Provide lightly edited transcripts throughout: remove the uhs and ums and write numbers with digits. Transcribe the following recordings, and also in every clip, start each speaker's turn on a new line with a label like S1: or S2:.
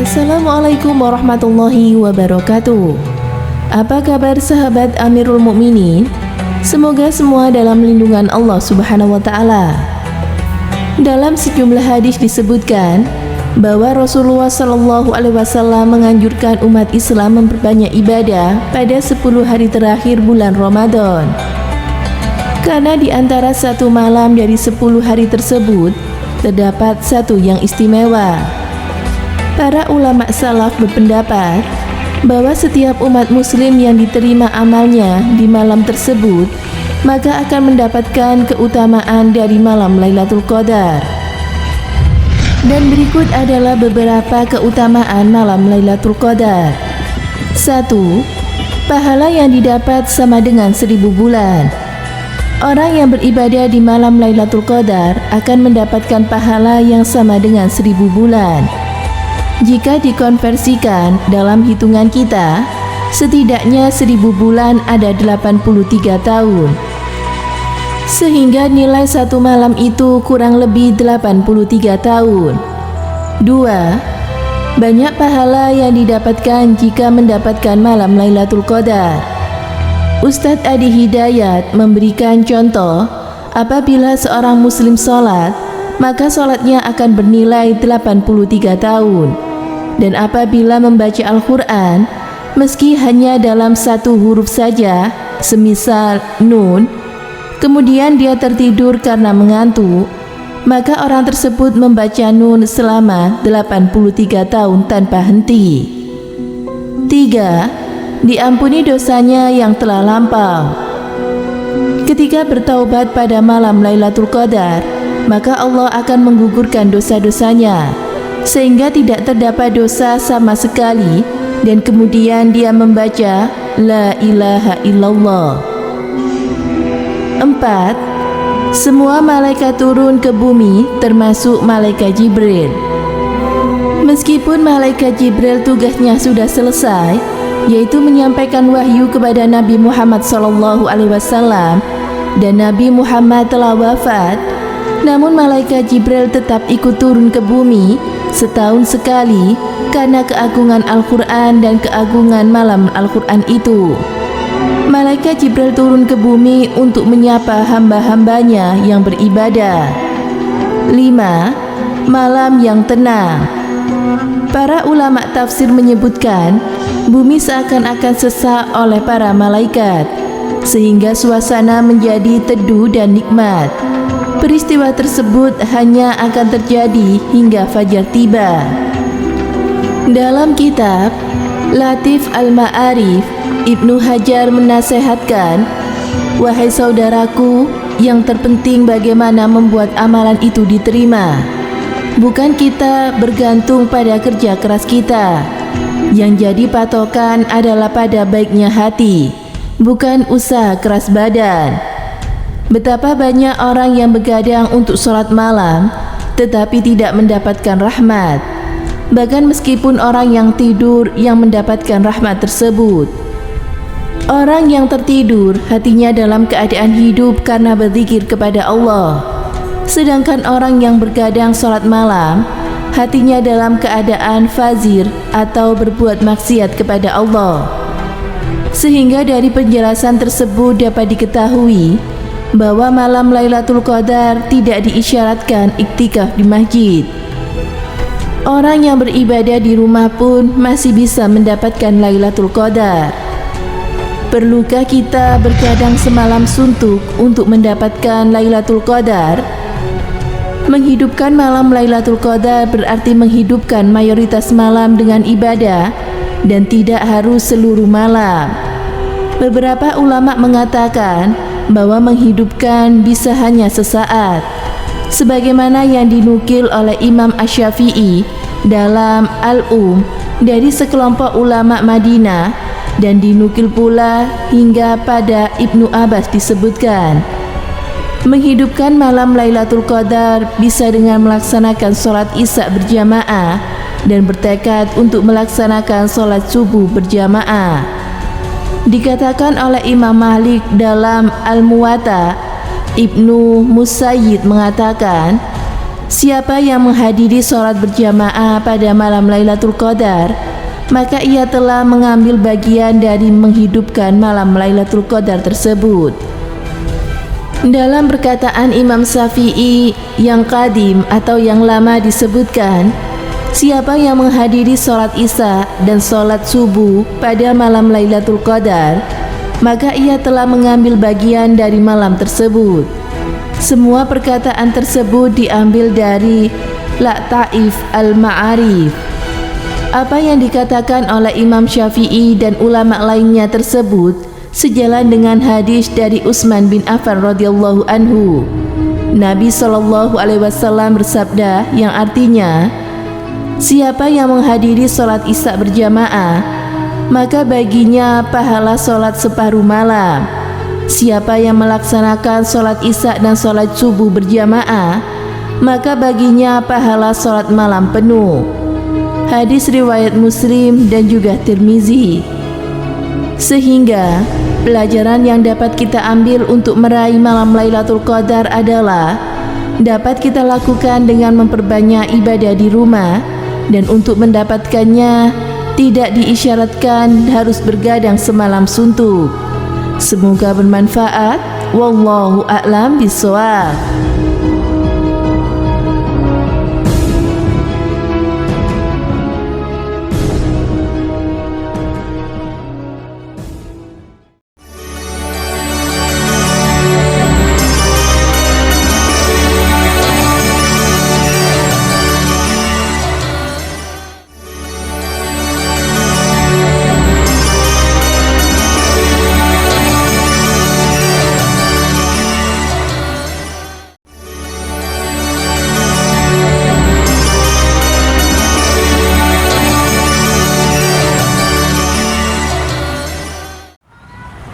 S1: Assalamualaikum warahmatullahi wabarakatuh. Apa kabar sahabat Amirul Mukminin? Semoga semua dalam lindungan Allah Subhanahu wa taala. Dalam sejumlah hadis disebutkan bahwa Rasulullah Shallallahu alaihi wasallam menganjurkan umat Islam memperbanyak ibadah pada 10 hari terakhir bulan Ramadan. Karena di antara satu malam dari 10 hari tersebut terdapat satu yang istimewa. Para ulama salaf berpendapat bahwa setiap umat muslim yang diterima amalnya di malam tersebut maka akan mendapatkan keutamaan dari malam Lailatul Qadar. Dan berikut adalah beberapa keutamaan malam Lailatul Qadar. 1. Pahala yang didapat sama dengan 1000 bulan. Orang yang beribadah di malam Lailatul Qadar akan mendapatkan pahala yang sama dengan 1000 bulan. Jika dikonversikan dalam hitungan kita, setidaknya 1000 bulan ada 83 tahun. Sehingga nilai satu malam itu kurang lebih 83 tahun. 2. Banyak pahala yang didapatkan jika mendapatkan malam Lailatul Qadar. Ustadz Adi Hidayat memberikan contoh, apabila seorang muslim sholat, maka sholatnya akan bernilai 83 tahun. Dan apabila membaca Al-Quran, meski hanya dalam satu huruf saja, semisal nun, kemudian dia tertidur karena mengantuk, maka orang tersebut membaca nun selama 83 tahun tanpa henti. 3. Diampuni dosanya yang telah lampau. Ketika bertaubat pada malam Lailatul Qadar, maka Allah akan menggugurkan dosa-dosanya sehingga tidak terdapat dosa sama sekali, dan kemudian dia membaca La ilaha illallah. 4. Semua malaikat turun ke bumi termasuk malaikat Jibril. Meskipun malaikat Jibril tugasnya sudah selesai, yaitu menyampaikan wahyu kepada Nabi Muhammad SAW, dan Nabi Muhammad telah wafat, namun malaikat Jibril tetap ikut turun ke bumi setahun sekali karena keagungan Al-Quran dan keagungan malam Al-Quran itu. Malaikat Jibril turun ke bumi untuk menyapa hamba-hambanya yang beribadah. 5. Malam yang tenang. Para ulama tafsir menyebutkan bumi seakan-akan sesak oleh para malaikat sehingga suasana menjadi teduh dan nikmat. Peristiwa tersebut hanya akan terjadi hingga fajar tiba. Dalam kitab Latif Al-Ma'arif, Ibnu Hajar menasehatkan, wahai saudaraku, yang terpenting bagaimana membuat amalan itu diterima. Bukan kita bergantung pada kerja keras kita. Yang jadi patokan adalah pada baiknya hati, bukan usaha keras badan. Betapa banyak orang yang begadang untuk sholat malam tetapi tidak mendapatkan rahmat. Bahkan meskipun orang yang tidur yang mendapatkan rahmat tersebut. Orang yang tertidur hatinya dalam keadaan hidup karena berzikir kepada Allah. Sedangkan orang yang bergadang sholat malam hatinya dalam keadaan fazir atau berbuat maksiat kepada Allah. Sehingga dari penjelasan tersebut dapat diketahui bahwa malam Lailatul Qadar tidak diisyaratkan iktikaf di masjid. Orang yang beribadah di rumah pun masih bisa mendapatkan Lailatul Qadar. Perlukah kita bergadang semalam suntuk untuk mendapatkan Lailatul Qadar? Menghidupkan malam Lailatul Qadar berarti menghidupkan mayoritas malam dengan ibadah dan tidak harus seluruh malam. Beberapa ulama mengatakan bahwa menghidupkan bisa hanya sesaat, sebagaimana yang dinukil oleh Imam Asy-Syafi'i dalam Al-Um dari sekelompok ulama Madinah, dan dinukil pula hingga pada Ibnu Abbas disebutkan. Menghidupkan malam Lailatul Qadar bisa dengan melaksanakan sholat Isya berjamaah dan bertekad untuk melaksanakan sholat subuh berjamaah. Dikatakan oleh Imam Malik dalam Al-Muwatta, Ibnu Musayyid mengatakan, Siapa yang menghadiri sholat berjamaah pada malam Lailatul Qadar, maka ia telah mengambil bagian dari menghidupkan malam Lailatul Qadar tersebut. Dalam perkataan Imam Syafi'i yang qadim atau yang lama disebutkan, siapa yang menghadiri sholat isya dan sholat subuh pada malam Lailatul Qadar, maka ia telah mengambil bagian dari malam tersebut. Semua perkataan tersebut diambil dari Lataif al-Ma'arif. Apa yang dikatakan oleh Imam Syafi'i dan ulama lainnya tersebut sejalan dengan hadis dari Utsman bin Affan radhiyallahu anhu. Nabi SAW bersabda yang artinya, siapa yang menghadiri sholat isya berjamaah, maka baginya pahala sholat separuh malam. Siapa yang melaksanakan sholat isya dan sholat subuh berjamaah, maka baginya pahala sholat malam penuh. Hadis riwayat Muslim dan juga Tirmizi. Sehingga pelajaran yang dapat kita ambil untuk meraih malam Lailatul Qadar adalah dapat kita lakukan dengan memperbanyak ibadah di rumah, dan untuk mendapatkannya tidak diisyaratkan harus bergadang semalam suntuk. Semoga bermanfaat. Wallahu a'lam bishawab.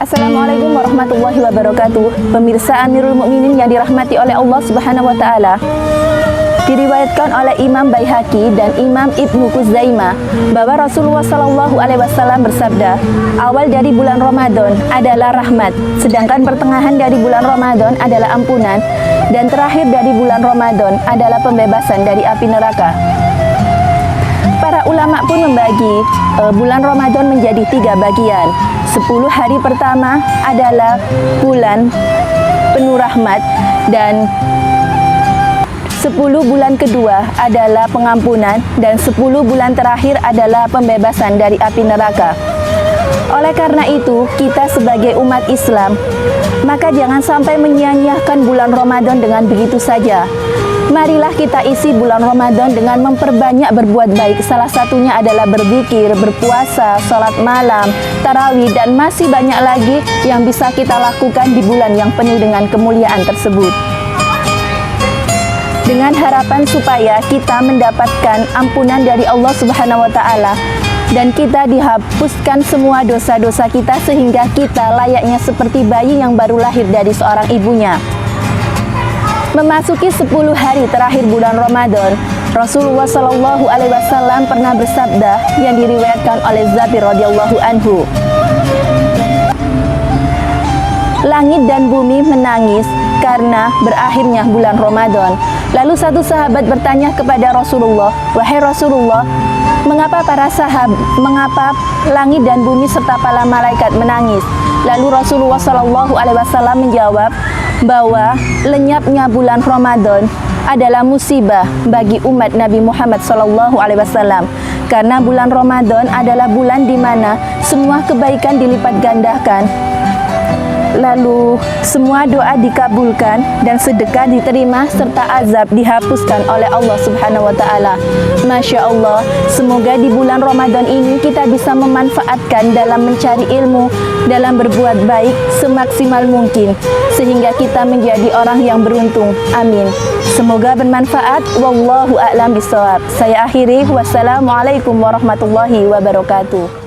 S2: Assalamualaikum warahmatullahi wabarakatuh. Pemirsa Amirul Mukminin yang dirahmati oleh Allah Subhanahu wa taala. Diriwayatkan oleh Imam Baihaqi dan Imam Ibnu Khuzaimah bahwa Rasulullah SAW bersabda, awal dari bulan Ramadan adalah rahmat, sedangkan pertengahan dari bulan Ramadan adalah ampunan, dan terakhir dari bulan Ramadan adalah pembebasan dari api neraka. Para ulama pun membagi bulan Ramadan menjadi 3 bagian. 10 hari pertama adalah bulan penuh rahmat, dan 10 bulan kedua adalah pengampunan, dan 10 bulan terakhir adalah pembebasan dari api neraka. Oleh karena itu, kita sebagai umat Islam, maka jangan sampai menyia-nyiakan bulan Ramadan dengan begitu saja. Marilah kita isi bulan Ramadan dengan memperbanyak berbuat baik. Salah satunya adalah berzikir, berpuasa, sholat malam, tarawih, dan masih banyak lagi yang bisa kita lakukan di bulan yang penuh dengan kemuliaan tersebut. Dengan harapan supaya kita mendapatkan ampunan dari Allah Subhanahu wa taala, dan kita dihapuskan semua dosa-dosa kita sehingga kita layaknya seperti bayi yang baru lahir dari seorang ibunya. Memasuki 10 hari terakhir bulan Ramadan, Rasulullah SAW pernah bersabda yang diriwayatkan oleh Jabir radhiyallahu anhu, langit dan bumi menangis karena berakhirnya bulan Ramadan. Lalu satu sahabat bertanya kepada Rasulullah, wahai Rasulullah, mengapa mengapa langit dan bumi serta para malaikat menangis? Lalu Rasulullah SAW menjawab bahwa lenyapnya bulan Ramadan adalah musibah bagi umat Nabi Muhammad SAW, karena bulan Ramadan adalah bulan di mana semua kebaikan dilipat gandakan, lalu semua doa dikabulkan dan sedekah diterima serta azab dihapuskan oleh Allah Subhanahu wa taala. Masya Allah, semoga di bulan Ramadan ini kita bisa memanfaatkan dalam mencari ilmu, dalam berbuat baik semaksimal mungkin, sehingga kita menjadi orang yang beruntung. Amin. Semoga bermanfaat. Wallahu a'lam bishawab. Saya akhiri. Wassalamualaikum warahmatullahi wabarakatuh.